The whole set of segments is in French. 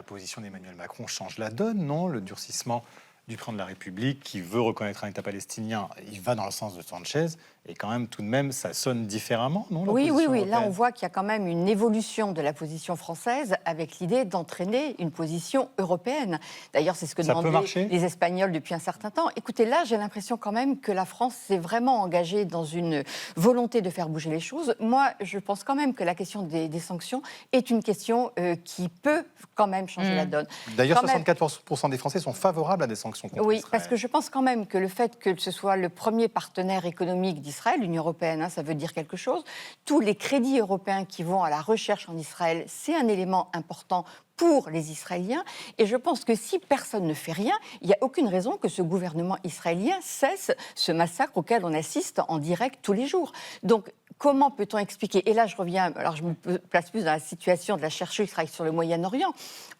position d'Emmanuel Macron change la donne, non? Le durcissement du président de la République qui veut reconnaître un État palestinien, il va dans le sens de Sanchez, et quand même, tout de même, ça sonne différemment, non? La Oui, position là européenne on voit qu'il y a quand même une évolution de la position française avec l'idée d'entraîner une position européenne. D'ailleurs, c'est ce que Ça peut demandaient marcher les Espagnols depuis un certain temps. Écoutez, là, j'ai l'impression quand même que la France s'est vraiment engagée dans une volonté de faire bouger les choses. Moi, je pense quand même que la question des sanctions est une question qui peut quand même changer la donne. D'ailleurs, Quand même- 64% des Français sont favorables à des sanctions contre Oui, Israël. parce que je pense quand même que le fait que ce soit le premier partenaire économique d'Israël, l'Union européenne, ça veut dire quelque chose. Tous les crédits européens qui vont à la recherche en Israël, c'est un élément important pour les Israéliens. Et je pense que si personne ne fait rien, il n'y a aucune raison que ce gouvernement israélien cesse ce massacre auquel on assiste en direct tous les jours. Donc, comment peut-on expliquer? Et là, je reviens, alors je me place plus dans la situation de la chercheuse qui travaille sur le Moyen-Orient.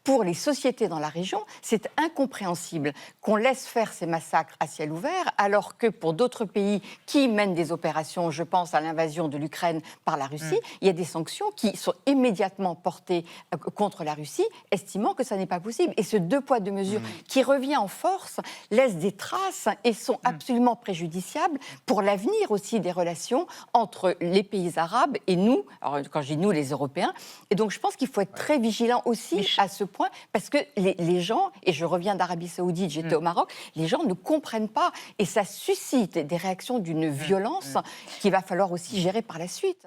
Pour les sociétés dans la région, c'est incompréhensible qu'on laisse faire ces massacres à ciel ouvert, alors que pour d'autres pays qui mènent des opérations, je pense à l'invasion de l'Ukraine par la Russie, il y a des sanctions qui sont immédiatement portées contre la Russie, estimant que ça n'est pas possible. Et ce deux poids, deux mesures qui revient en force laisse des traces et sont absolument préjudiciables pour l'avenir aussi des relations entre les pays arabes et nous, alors quand je dis nous, les Européens. Et donc je pense qu'il faut être très vigilant aussi à ce point, parce que les gens, et je reviens d'Arabie Saoudite, j'étais au Maroc, les gens ne comprennent pas et ça suscite des réactions d'une violence qu'il va falloir aussi gérer par la suite.